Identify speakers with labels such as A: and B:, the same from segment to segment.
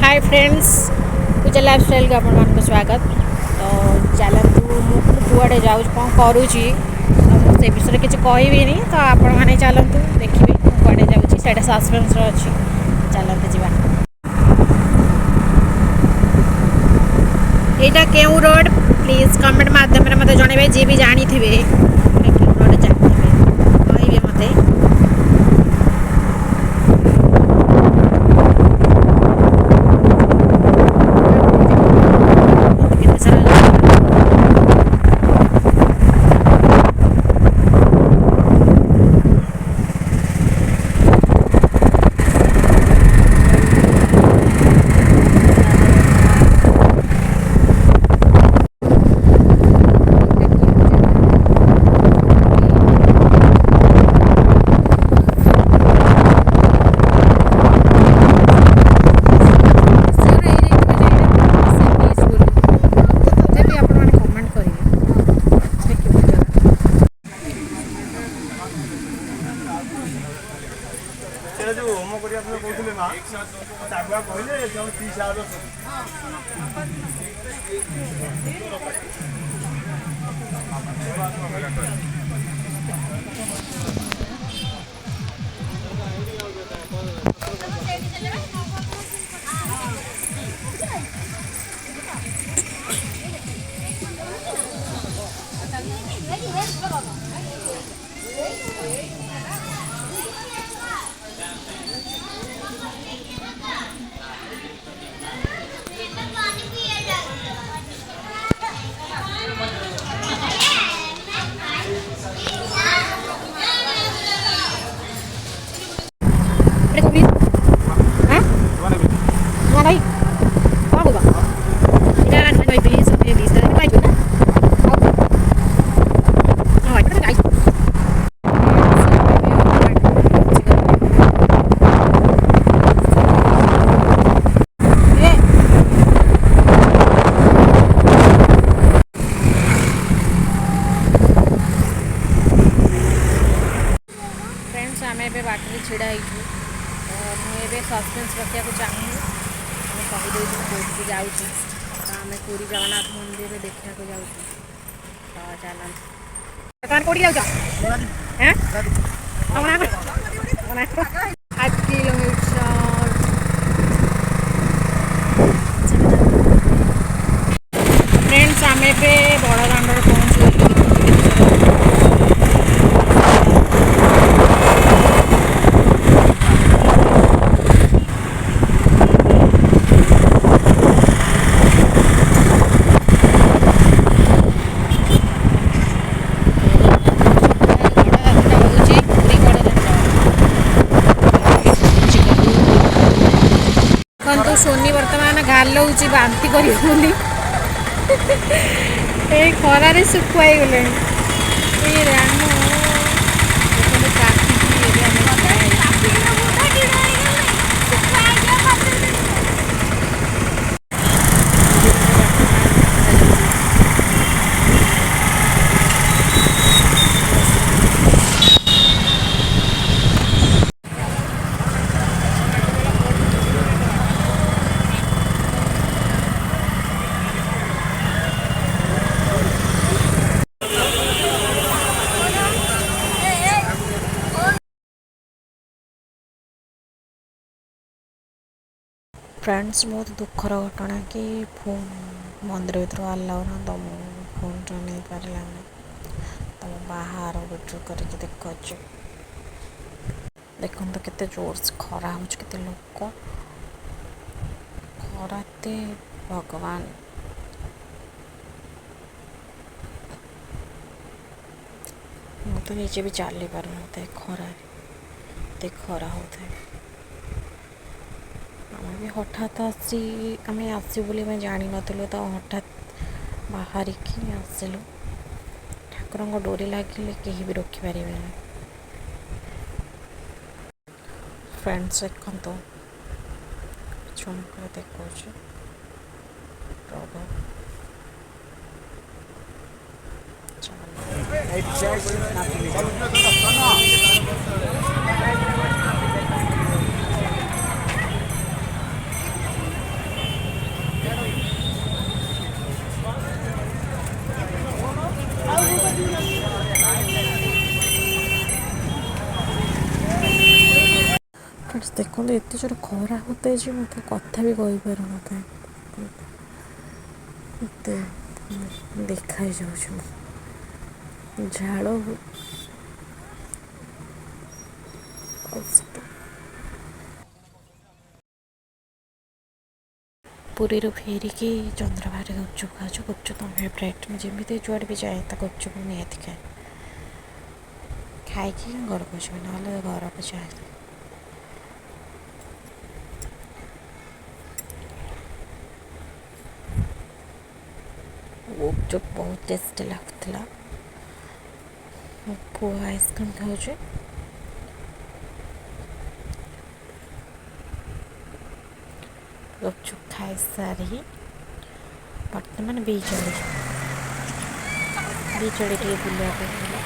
A: Hi friends, पूजा life style को आप स्वागत। तो चलतु मुझे जाऊँ कौन करुँची तो से विषय किसी कहबी तो आपण मैंने चलतु देखिए मुझे जाऊँगी से सस्पेन्स अच्छी। चलते जा यहाँ क्यों रोड प्लीज कमेंट माध्यम मत जनइबे जी भी जानी थे क्यों रोड जानते कहे मत।
B: जो होम करिया कहते ना आगुआ कहले टी साहब
A: बाटे छिड़ा मुझे सस्पेन्स रखा चाहूँगी आम कहीदे कौटी जाऊँ तो आम पूरी जगन्नाथ मंदिर देखा जाऊँ तो चल कौटी जाऊ 5 किलोमीटर फ्रेंड्स आम ए बड़ दाण्ड पहुँचू। तो सोनी बर्तमान गालौची बांती कर खरारे सुखुआई गले फ्रेंड्स बहुत दुखर घटना कि फोन मंदिर भर आलाउ ना तो फोन टा नहीं पारा तो बाहर वीडियो करके देखुचे देखो तो केते जोर से खरा हो लोक खराते भगवान मुझे तो नीचे भी चली पार ना खरा होता है। आम भी हठात आम आसू बोली जानी नु तो हठात बाहर की आसलु ठाकुर डोरी लगे कहीं भी रखिपारे फ्रेंड्स देखो चुमक देखा प्रभु ଦେଖନ୍ତୁ ଏତେ ଜୋର ଖରା ହଉଥାଏ ଯେ ମୁଁ ତ କଥା ବି କହିପାରୁନଥାଏ, ଏତେ ଦେଖାଯାଉଛି ମୁଁ ଝାଳ ପୁରୀରୁ ଫେରିକି ଚନ୍ଦ୍ରଭାଗାରେ ଗୁପଚୁପ ଖାଉଛୁ। ଗୁପଚୁପ ତ ଫେଭରାଇଟ୍, ମୁଁ ଯେମିତି ଯୁଆଡ଼େ ବି ଯାଏ ତା ଗୁପଚୁପ ନିହାତି ଖାଏ। ଖାଇକି ଘରକୁ ଯିବି, ନହେଲେ ଘରକୁ ଯାଏ। ଗୁପଚୁପ ବହୁତ ଟେଷ୍ଟି ଲାଗୁଥିଲା। ମୋ ପୁଅ ଆଇସ୍କ୍ରିମ୍ ଖାଉଛି। ଗୁପଚୁପ ଖାଇସାରି ବର୍ତ୍ତମାନ ବିଚ୍ ଆଡ଼େ ଟିକେ ବୁଲିବା ପାଇଁ ଗଲା।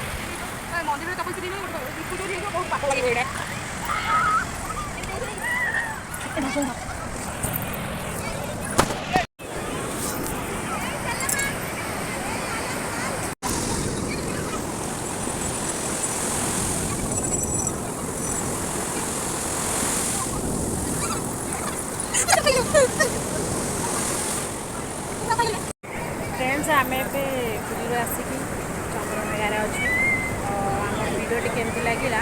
A: ଫ୍ରେଣ୍ଡସ୍, ଆମେ ଏବେ ପୁରୀରୁ ଆସିକି ଚନ୍ଦ୍ରଭାଗାରେ ଅଛୁ। ଆମର ଭିଡ଼ିଓଟି କେମିତି ଲାଗିଲା